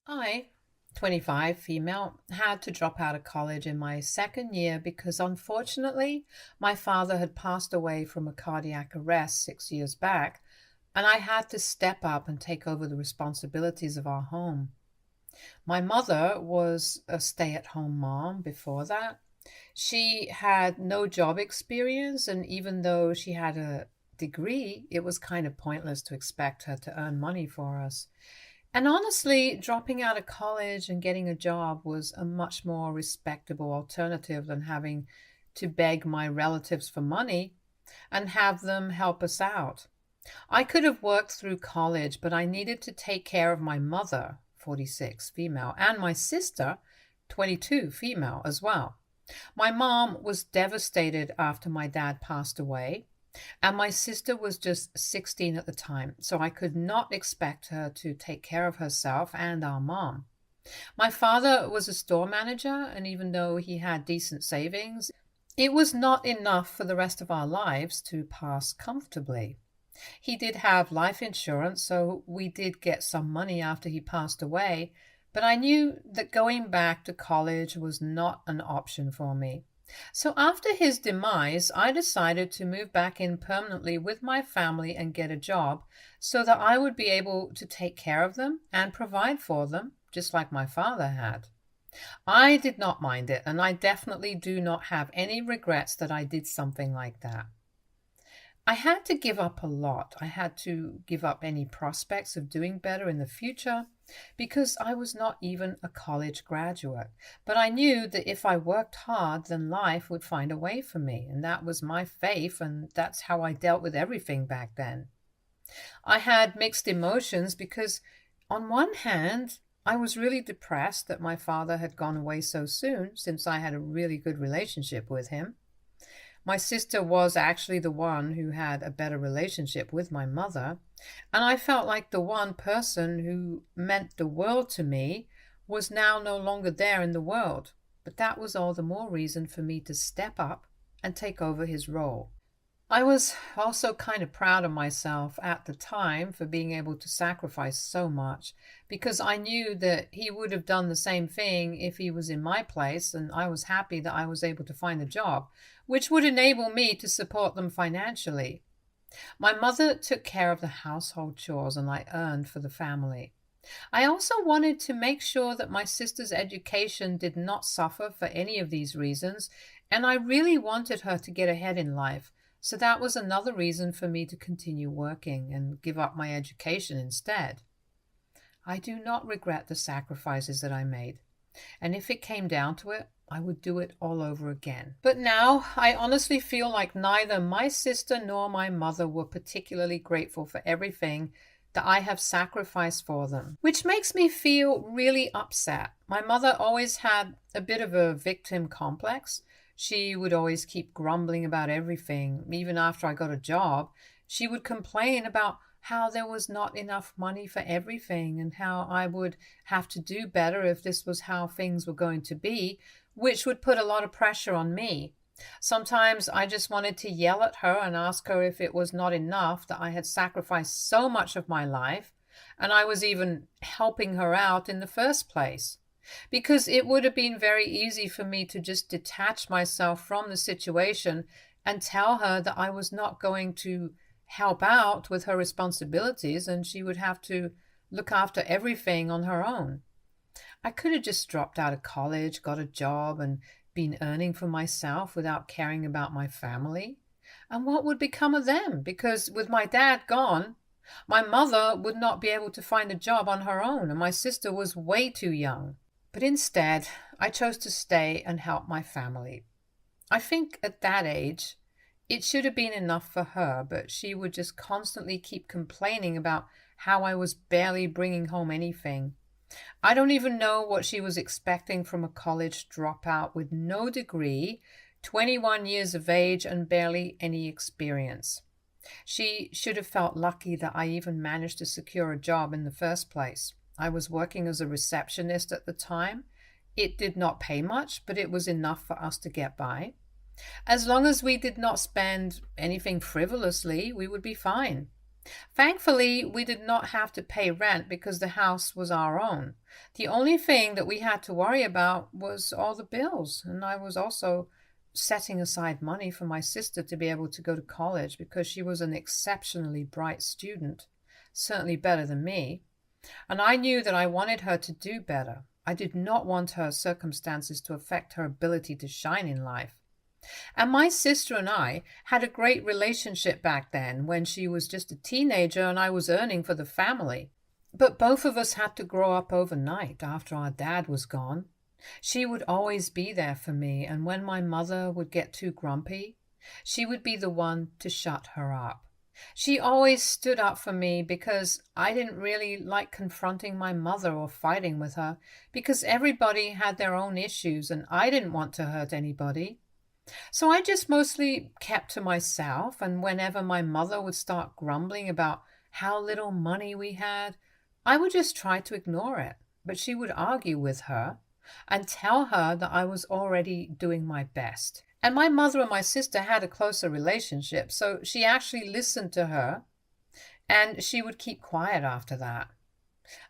I, 25, female, had to drop out of college in my second year because unfortunately my father had passed away from a cardiac arrest 6 years back, and I had to step up and take over the responsibilities of our home. My mother was a stay at home mom before that. She had no job experience, and even though she had a degree, it was kind of pointless to expect her to earn money for us. And honestly, dropping out of college and getting a job was a much more respectable alternative than having to beg my relatives for money and have them help us out. I could have worked through college, but I needed to take care of my mother, 46, female, and my sister, 22, female, as well. My mom was devastated after my dad passed away, and my sister was just 16 at the time, so I could not expect her to take care of herself and our mom. My father was a store manager, and even though he had decent savings, it was not enough for the rest of our lives to pass comfortably. He did have life insurance, so we did get some money after he passed away, but I knew that going back to college was not an option for me. So after his demise, I decided to move back in permanently with my family and get a job so that I would be able to take care of them and provide for them, just like my father had. I did not mind it, and I definitely do not have any regrets that I did something like that. I had to give up a lot. I had to give up any prospects of doing better in the future because I was not even a college graduate. But I knew that if I worked hard, then life would find a way for me. And that was my faith, and that's how I dealt with everything back then. I had mixed emotions because, on one hand, I was really depressed that my father had gone away so soon since I had a really good relationship with him. My sister was actually the one who had a better relationship with my mother, and I felt like the one person who meant the world to me was now no longer there in the world. But that was all the more reason for me to step up and take over his role. I was also kind of proud of myself at the time for being able to sacrifice so much because I knew that he would have done the same thing if he was in my place, and I was happy that I was able to find a job, which would enable me to support them financially. My mother took care of the household chores and I earned for the family. I also wanted to make sure that my sister's education did not suffer for any of these reasons, and I really wanted her to get ahead in life. So that was another reason for me to continue working and give up my education instead. I do not regret the sacrifices that I made, and if it came down to it, I would do it all over again. But now I honestly feel like neither my sister nor my mother were particularly grateful for everything that I have sacrificed for them, which makes me feel really upset. My mother always had a bit of a victim complex. She would always keep grumbling about everything. Even after I got a job, she would complain about how there was not enough money for everything and how I would have to do better if this was how things were going to be, which would put a lot of pressure on me. Sometimes I just wanted to yell at her and ask her if it was not enough that I had sacrificed so much of my life and I was even helping her out in the first place. Because it would have been very easy for me to just detach myself from the situation and tell her that I was not going to help out with her responsibilities and she would have to look after everything on her own. I could have just dropped out of college, got a job, and been earning for myself without caring about my family. And what would become of them? Because with my dad gone, my mother would not be able to find a job on her own, and my sister was way too young. But instead, I chose to stay and help my family. I think at that age, it should have been enough for her, but she would just constantly keep complaining about how I was barely bringing home anything. I don't even know what she was expecting from a college dropout with no degree, 21 years of age, and barely any experience. She should have felt lucky that I even managed to secure a job in the first place. I was working as a receptionist at the time. It did not pay much, but it was enough for us to get by. As long as we did not spend anything frivolously, we would be fine. Thankfully, we did not have to pay rent because the house was our own. The only thing that we had to worry about was all the bills, and I was also setting aside money for my sister to be able to go to college because she was an exceptionally bright student, certainly better than me, and I knew that I wanted her to do better. I did not want her circumstances to affect her ability to shine in life. And my sister and I had a great relationship back then when she was just a teenager and I was earning for the family. But both of us had to grow up overnight after our dad was gone. She would always be there for me, and when my mother would get too grumpy, she would be the one to shut her up. She always stood up for me because I didn't really like confronting my mother or fighting with her because everybody had their own issues and I didn't want to hurt anybody. So I just mostly kept to myself, and whenever my mother would start grumbling about how little money we had, I would just try to ignore it. But she would argue with her and tell her that I was already doing my best. And my mother and my sister had a closer relationship, so she actually listened to her and she would keep quiet after that.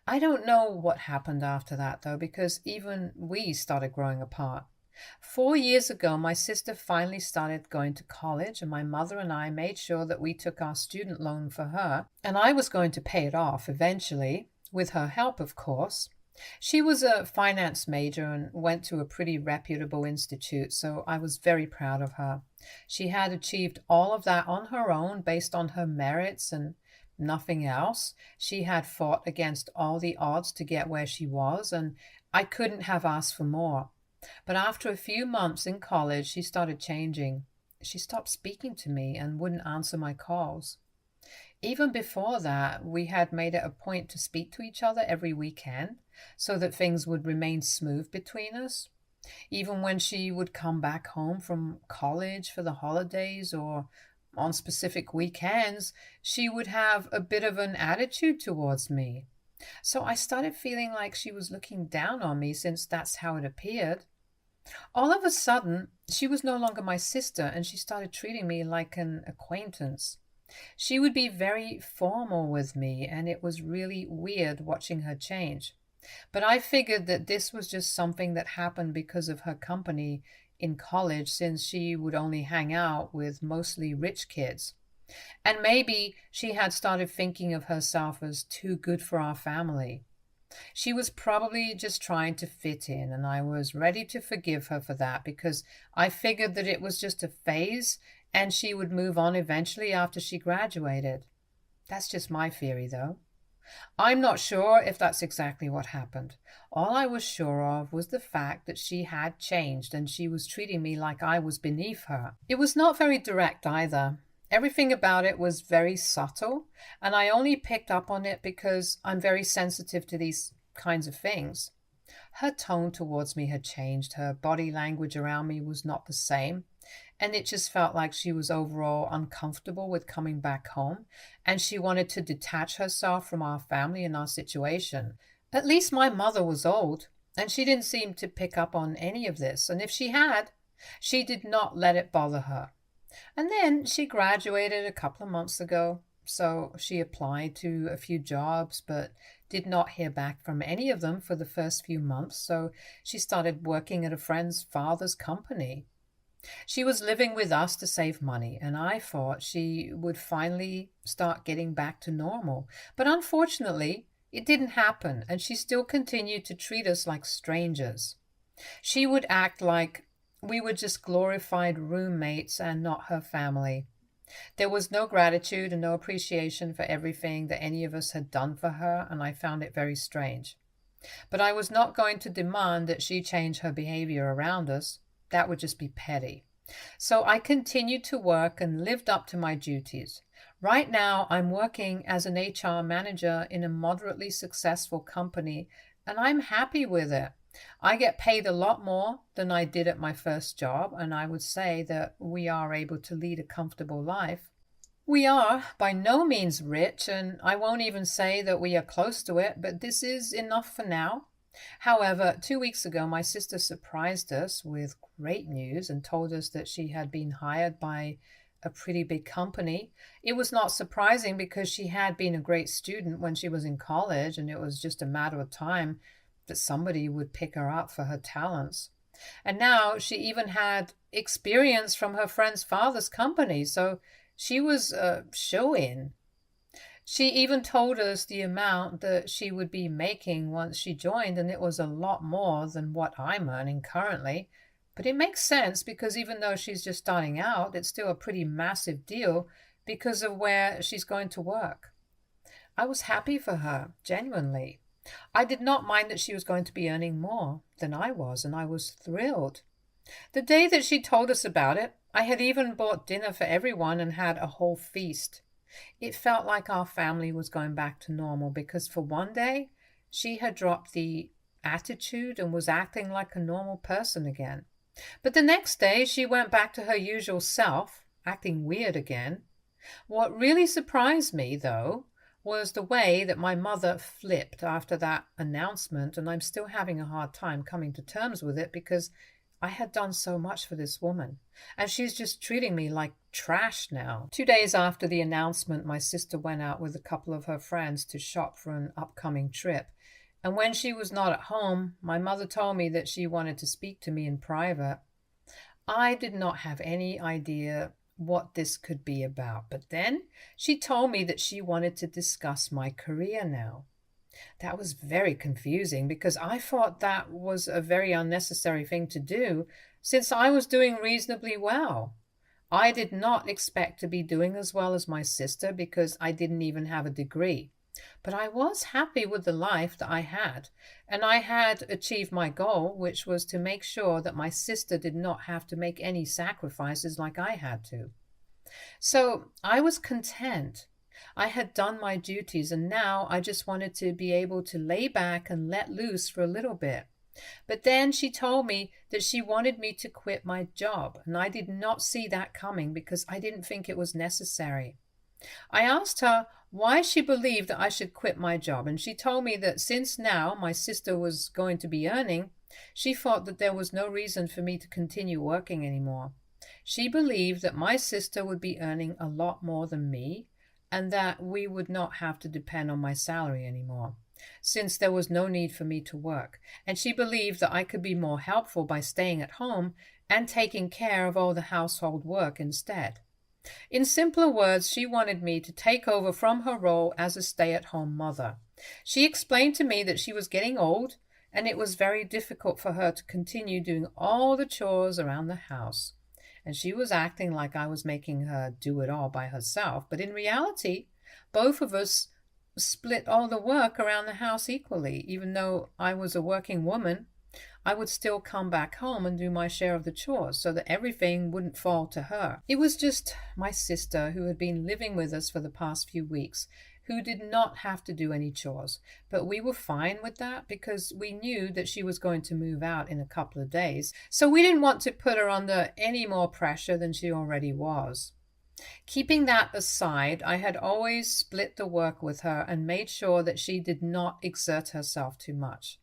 I don't know what happened after that though, because even we started growing apart. 4 years ago, my sister finally started going to college, and my mother and I made sure that we took our student loan for her, and I was going to pay it off eventually, with her help, of course. She was a finance major and went to a pretty reputable institute, so I was very proud of her. She had achieved all of that on her own based on her merits and nothing else. She had fought against all the odds to get where she was, and I couldn't have asked for more. But after a few months in college, she started changing. She stopped speaking to me and wouldn't answer my calls. Even before that, we had made it a point to speak to each other every weekend so that things would remain smooth between us. Even when she would come back home from college for the holidays or on specific weekends, she would have a bit of an attitude towards me. So I started feeling like she was looking down on me since that's how it appeared. All of a sudden, she was no longer my sister and she started treating me like an acquaintance. She would be very formal with me, and it was really weird watching her change. But I figured that this was just something that happened because of her company in college, since she would only hang out with mostly rich kids. And maybe she had started thinking of herself as too good for our family. She was probably just trying to fit in, and I was ready to forgive her for that because I figured that it was just a phase and she would move on eventually after she graduated. That's just my theory, though. I'm not sure if that's exactly what happened. All I was sure of was the fact that she had changed and she was treating me like I was beneath her. It was not very direct either. Everything about it was very subtle, and I only picked up on it because I'm very sensitive to these kinds of things. Her tone towards me had changed. Her body language around me was not the same, and it just felt like she was overall uncomfortable with coming back home, and she wanted to detach herself from our family and our situation. At least my mother was old, and she didn't seem to pick up on any of this, and if she had, she did not let it bother her. And then she graduated a couple of months ago, so she applied to a few jobs but did not hear back from any of them for the first few months, so she started working at a friend's father's company. She was living with us to save money, and I thought she would finally start getting back to normal. But unfortunately, it didn't happen, and she still continued to treat us like strangers. She would act like we were just glorified roommates and not her family. There was no gratitude and no appreciation for everything that any of us had done for her, and I found it very strange. But I was not going to demand that she change her behavior around us. That would just be petty. So I continued to work and lived up to my duties. Right now, I'm working as an HR manager in a moderately successful company, and I'm happy with it. I get paid a lot more than I did at my first job, and I would say that we are able to lead a comfortable life. We are by no means rich, and I won't even say that we are close to it, but this is enough for now. However, 2 weeks ago, my sister surprised us with great news and told us that she had been hired by a pretty big company. It was not surprising because she had been a great student when she was in college, and it was just a matter of time that somebody would pick her up for her talents. And now she even had experience from her friend's father's company, so she was a show in. She even told us the amount that she would be making once she joined, and it was a lot more than what I'm earning currently. But it makes sense because even though she's just starting out, it's still a pretty massive deal because of where she's going to work. I was happy for her, genuinely. I did not mind that she was going to be earning more than I was, and I was thrilled. The day that she told us about it, I had even bought dinner for everyone and had a whole feast. It felt like our family was going back to normal because for one day, she had dropped the attitude and was acting like a normal person again. But the next day, she went back to her usual self, acting weird again. What really surprised me, though, was the way that my mother flipped after that announcement, and I'm still having a hard time coming to terms with it because I had done so much for this woman, and she's just treating me like trash now. 2 days after the announcement, my sister went out with a couple of her friends to shop for an upcoming trip. And when she was not at home, my mother told me that she wanted to speak to me in private. I did not have any idea what this could be about, but then she told me that she wanted to discuss my career now. That was very confusing because I thought that was a very unnecessary thing to do since I was doing reasonably well. I did not expect to be doing as well as my sister because I didn't even have a degree. But I was happy with the life that I had, and I had achieved my goal, which was to make sure that my sister did not have to make any sacrifices like I had to. So I was content. I had done my duties, and now I just wanted to be able to lay back and let loose for a little bit. But then she told me that she wanted me to quit my job, and I did not see that coming because I didn't think it was necessary. I asked her why she believed that I should quit my job, and she told me that since now my sister was going to be earning, she thought that there was no reason for me to continue working anymore. She believed that my sister would be earning a lot more than me, and that we would not have to depend on my salary anymore, since there was no need for me to work, and she believed that I could be more helpful by staying at home and taking care of all the household work instead. In simpler words, she wanted me to take over from her role as a stay-at-home mother. She explained to me that she was getting old, and it was very difficult for her to continue doing all the chores around the house. And she was acting like I was making her do it all by herself. But in reality, both of us split all the work around the house equally. Even though I was a working woman, I would still come back home and do my share of the chores so that everything wouldn't fall to her. It was just my sister, who had been living with us for the past few weeks, who did not have to do any chores. But we were fine with that because we knew that she was going to move out in a couple of days. So we didn't want to put her under any more pressure than she already was. Keeping that aside, I had always split the work with her and made sure that she did not exert herself too much.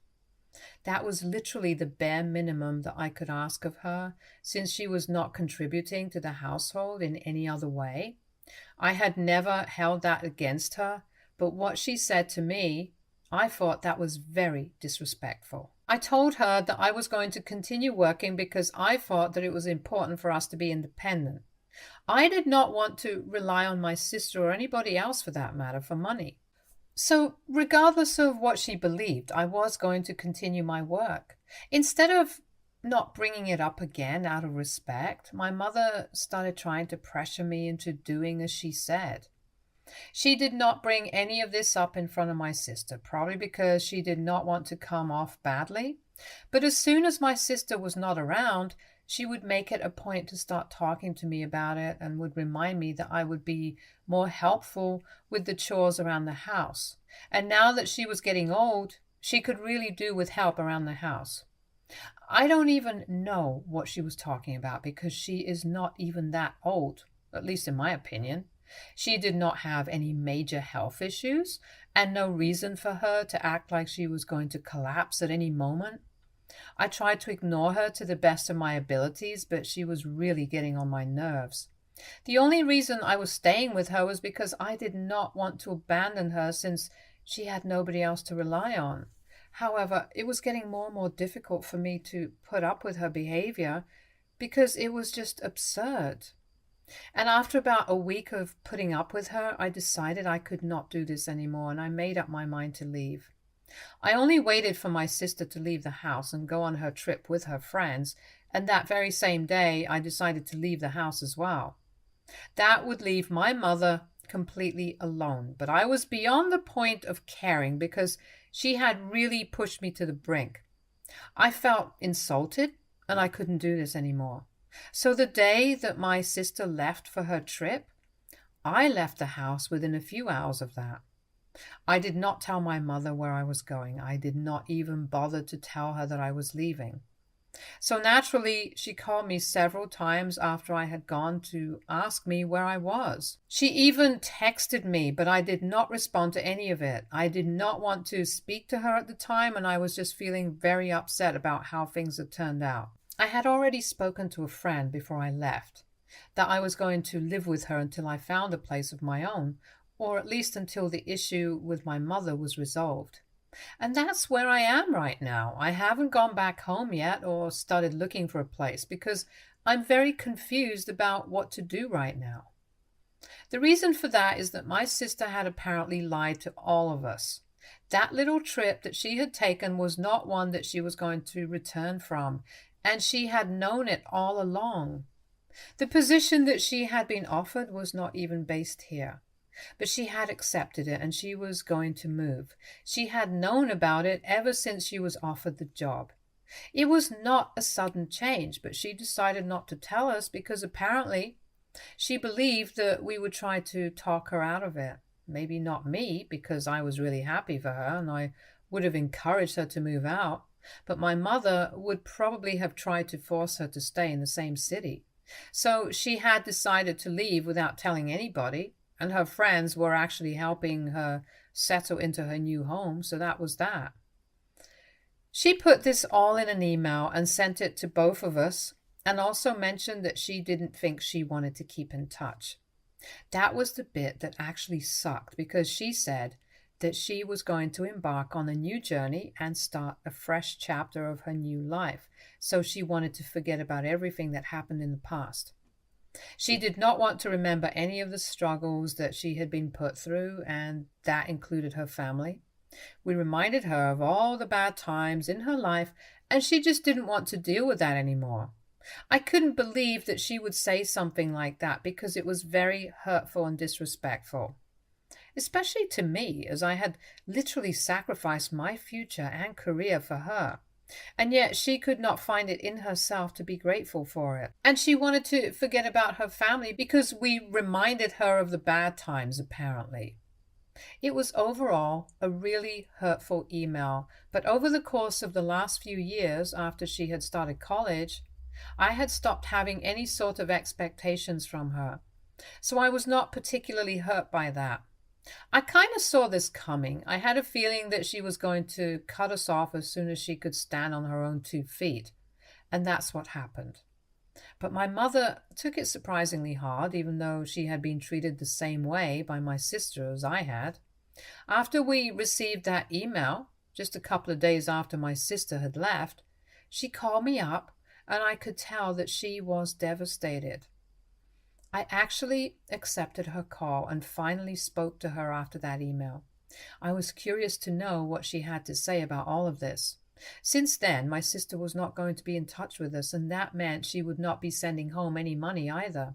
That was literally the bare minimum that I could ask of her, since she was not contributing to the household in any other way. I had never held that against her, but what she said to me, I thought that was very disrespectful. I told her that I was going to continue working because I thought that it was important for us to be independent. I did not want to rely on my sister or anybody else for that matter for money. So, regardless of what she believed, I was going to continue my work. Instead of not bringing it up again out of respect, my mother started trying to pressure me into doing as she said. She did not bring any of this up in front of my sister, probably because she did not want to come off badly. But as soon as my sister was not around, she would make it a point to start talking to me about it and would remind me that I would be more helpful with the chores around the house. And now that she was getting old, she could really do with help around the house. I don't even know what she was talking about because she is not even that old, at least in my opinion. She did not have any major health issues and no reason for her to act like she was going to collapse at any moment. I tried to ignore her to the best of my abilities, but she was really getting on my nerves. The only reason I was staying with her was because I did not want to abandon her since she had nobody else to rely on. However, it was getting more and more difficult for me to put up with her behavior because it was just absurd. And after about a week of putting up with her, I decided I could not do this anymore and I made up my mind to leave. I only waited for my sister to leave the house and go on her trip with her friends, and that very same day I decided to leave the house as well. That would leave my mother completely alone, but I was beyond the point of caring because she had really pushed me to the brink. I felt insulted and I couldn't do this anymore. So the day that my sister left for her trip, I left the house within a few hours of that. I did not tell my mother where I was going. I did not even bother to tell her that I was leaving. So naturally, she called me several times after I had gone to ask me where I was. She even texted me, but I did not respond to any of it. I did not want to speak to her at the time, and I was just feeling very upset about how things had turned out. I had already spoken to a friend before I left that I was going to live with her until I found a place of my own, or at least until the issue with my mother was resolved. And that's where I am right now. I haven't gone back home yet or started looking for a place because I'm very confused about what to do right now. The reason for that is that my sister had apparently lied to all of us. That little trip that she had taken was not one that she was going to return from, and she had known it all along. The position that she had been offered was not even based here. But she had accepted it and she was going to move. She had known about it ever since she was offered the job. It was not a sudden change, but she decided not to tell us because apparently she believed that we would try to talk her out of it. Maybe not me, because I was really happy for her and I would have encouraged her to move out, but my mother would probably have tried to force her to stay in the same city. So she had decided to leave without telling anybody. And her friends were actually helping her settle into her new home, so that was that. She put this all in an email and sent it to both of us, and also mentioned that she didn't think she wanted to keep in touch. That was the bit that actually sucked because she said that she was going to embark on a new journey and start a fresh chapter of her new life, so she wanted to forget about everything that happened in the past. She did not want to remember any of the struggles that she had been put through, and that included her family. We reminded her of all the bad times in her life, and she just didn't want to deal with that anymore. I couldn't believe that she would say something like that because it was very hurtful and disrespectful, especially to me, as I had literally sacrificed my future and career for her. And yet she could not find it in herself to be grateful for it. And she wanted to forget about her family because we reminded her of the bad times, apparently. It was overall a really hurtful email, but over the course of the last few years after she had started college, I had stopped having any sort of expectations from her. So I was not particularly hurt by that. I kind of saw this coming. I had a feeling that she was going to cut us off as soon as she could stand on her own 2 feet, and that's what happened. But my mother took it surprisingly hard, even though she had been treated the same way by my sister as I had. After we received that email, just a couple of days after my sister had left, she called me up, and I could tell that she was devastated. I actually accepted her call and finally spoke to her after that email. I was curious to know what she had to say about all of this. Since then, my sister was not going to be in touch with us, and that meant she would not be sending home any money either.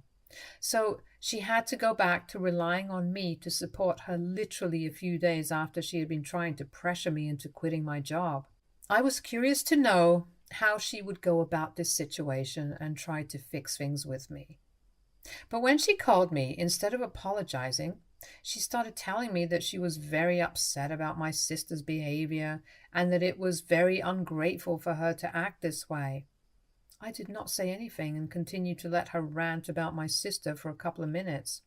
So she had to go back to relying on me to support her literally a few days after she had been trying to pressure me into quitting my job. I was curious to know how she would go about this situation and try to fix things with me. But when she called me, instead of apologizing, she started telling me that she was very upset about my sister's behavior and that it was very ungrateful for her to act this way. I did not say anything and continued to let her rant about my sister for a couple of minutes.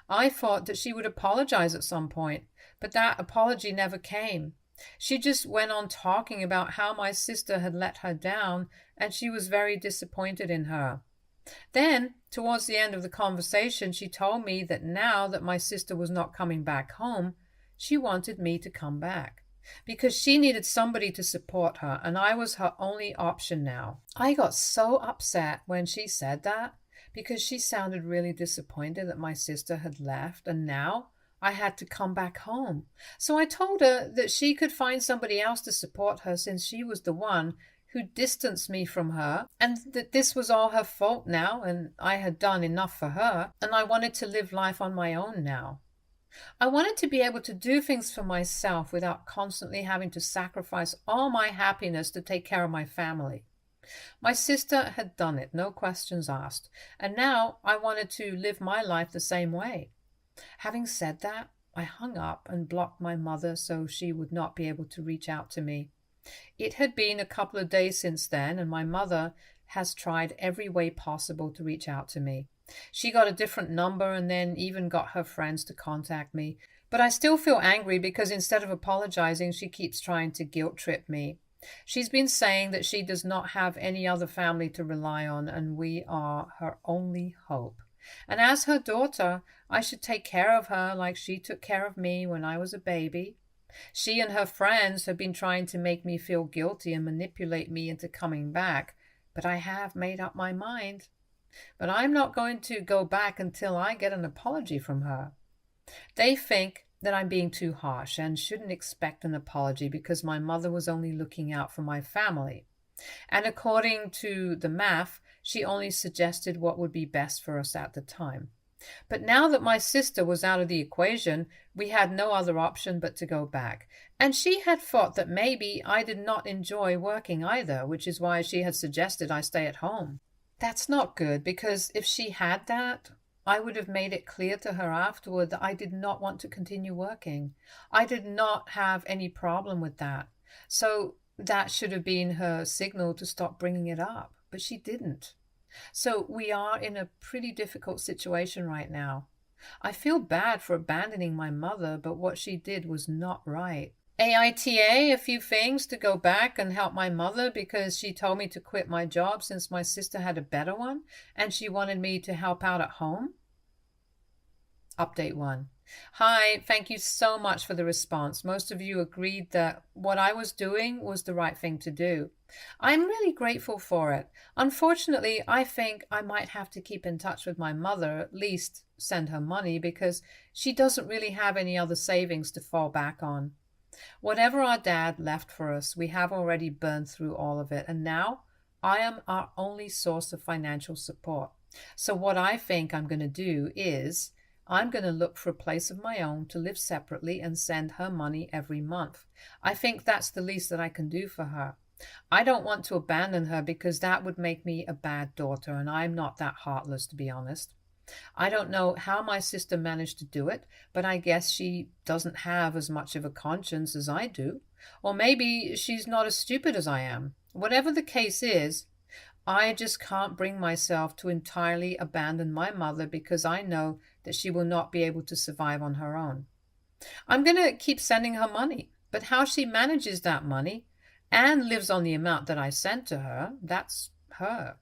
I thought that she would apologize at some point, but that apology never came. She just went on talking about how my sister had let her down and she was very disappointed in her. Then, towards the end of the conversation, she told me that now that my sister was not coming back home, she wanted me to come back because she needed somebody to support her, and I was her only option now. I got so upset when she said that because she sounded really disappointed that my sister had left, and now I had to come back home. So I told her that she could find somebody else to support her since she was the one who distanced me from her, and that this was all her fault now, and I had done enough for her, and I wanted to live life on my own now. I wanted to be able to do things for myself without constantly having to sacrifice all my happiness to take care of my family. My sister had done it, no questions asked, and now I wanted to live my life the same way. Having said that, I hung up and blocked my mother so she would not be able to reach out to me. It had been a couple of days since then, and my mother has tried every way possible to reach out to me. She got a different number and then even got her friends to contact me. But I still feel angry because instead of apologizing, she keeps trying to guilt trip me. She's been saying that she does not have any other family to rely on, and we are her only hope. And as her daughter, I should take care of her like she took care of me when I was a baby. She and her friends have been trying to make me feel guilty and manipulate me into coming back, but I have made up my mind. But I'm not going to go back until I get an apology from her. They think that I'm being too harsh and shouldn't expect an apology because my mother was only looking out for my family. And according to the math, she only suggested what would be best for us at the time. But now that my sister was out of the equation, we had no other option but to go back. And she had thought that maybe I did not enjoy working either, which is why she had suggested I stay at home. That's not good, because if she had that, I would have made it clear to her afterward that I did not want to continue working. I did not have any problem with that. So that should have been her signal to stop bringing it up, but she didn't. So we are in a pretty difficult situation right now. I feel bad for abandoning my mother, but what she did was not right. AITA a few things to go back and help my mother because she told me to quit my job since my sister had a better one and she wanted me to help out at home. Update 1. Hi, thank you so much for the response. Most of you agreed that what I was doing was the right thing to do. I'm really grateful for it. Unfortunately, I think I might have to keep in touch with my mother, at least send her money, because she doesn't really have any other savings to fall back on. Whatever our dad left for us, we have already burned through all of it, and now I am our only source of financial support. So what I think I'm going to do is I'm going to look for a place of my own to live separately and send her money every month. I think that's the least that I can do for her. I don't want to abandon her because that would make me a bad daughter, and I'm not that heartless, to be honest. I don't know how my sister managed to do it, but I guess she doesn't have as much of a conscience as I do. Or maybe she's not as stupid as I am. Whatever the case is, I just can't bring myself to entirely abandon my mother because I know that she will not be able to survive on her own. I'm going to keep sending her money, but how she manages that money and lives on the amount that I send to her, that's her.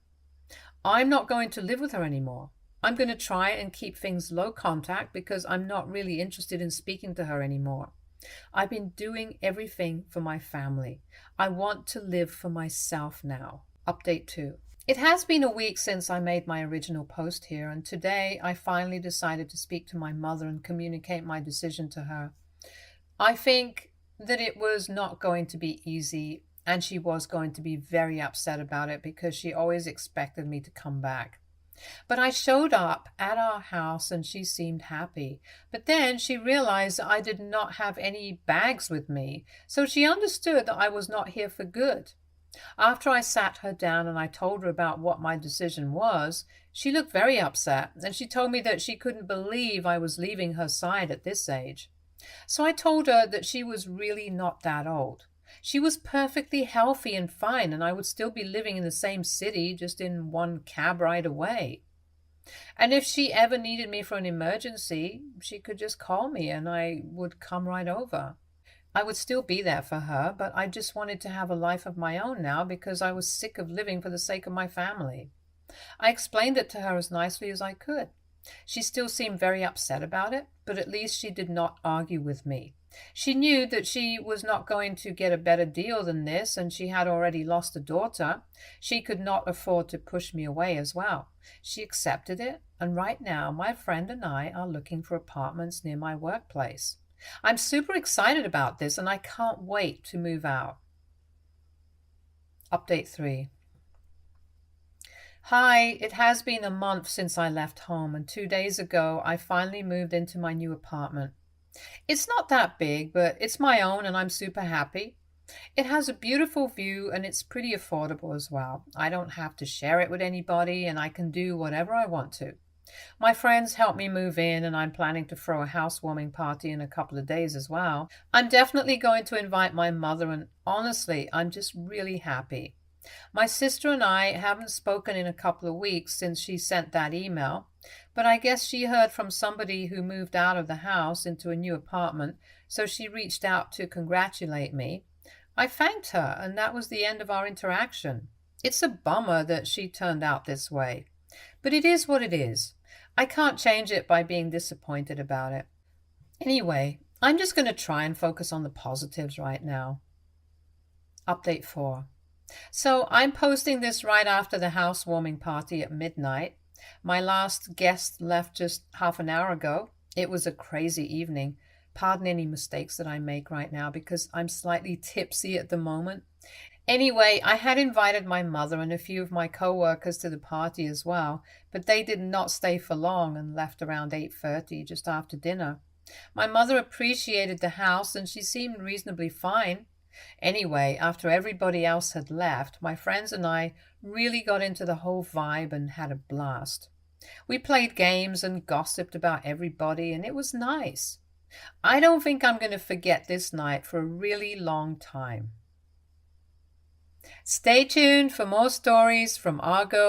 I'm not going to live with her anymore. I'm going to try and keep things low contact because I'm not really interested in speaking to her anymore. I've been doing everything for my family. I want to live for myself now. Update 2. It has been a week since I made my original post here, and today I finally decided to speak to my mother and communicate my decision to her. I think that it was not going to be easy, and she was going to be very upset about it because she always expected me to come back. But I showed up at our house and she seemed happy. But then she realized that I did not have any bags with me, so she understood that I was not here for good. After I sat her down and I told her about what my decision was, she looked very upset and she told me that she couldn't believe I was leaving her side at this age. So I told her that she was really not that old. She was perfectly healthy and fine, and I would still be living in the same city, just in one cab ride away. And if she ever needed me for an emergency, she could just call me and I would come right over. I would still be there for her, but I just wanted to have a life of my own now because I was sick of living for the sake of my family. I explained it to her as nicely as I could. She still seemed very upset about it, but at least she did not argue with me. She knew that she was not going to get a better deal than this, and she had already lost a daughter. She could not afford to push me away as well. She accepted it, and right now my friend and I are looking for apartments near my workplace. I'm super excited about this, and I can't wait to move out. Update 3. Hi, it has been a month since I left home, and 2 days ago I finally moved into my new apartment. It's not that big, but it's my own and I'm super happy. It has a beautiful view and it's pretty affordable as well. I don't have to share it with anybody and I can do whatever I want to. My friends helped me move in and I'm planning to throw a housewarming party in a couple of days as well. I'm definitely going to invite my mother and honestly, I'm just really happy. My sister and I haven't spoken in a couple of weeks since she sent that email, but I guess she heard from somebody who moved out of the house into a new apartment, so she reached out to congratulate me. I thanked her, and that was the end of our interaction. It's a bummer that she turned out this way, but it is what it is. I can't change it by being disappointed about it. Anyway, I'm just going to try and focus on the positives right now. Update 4. So I'm posting this right after the housewarming party at midnight. My last guest left just half an hour ago. It was a crazy evening. Pardon any mistakes that I make right now because I'm slightly tipsy at the moment. Anyway, I had invited my mother and a few of my coworkers to the party as well, but they did not stay for long and left around 8:30 just after dinner. My mother appreciated the house and she seemed reasonably fine. Anyway, after everybody else had left, my friends and I really got into the whole vibe and had a blast. We played games and gossiped about everybody, and it was nice. I don't think I'm going to forget this night for a really long time. Stay tuned for more stories from Argo.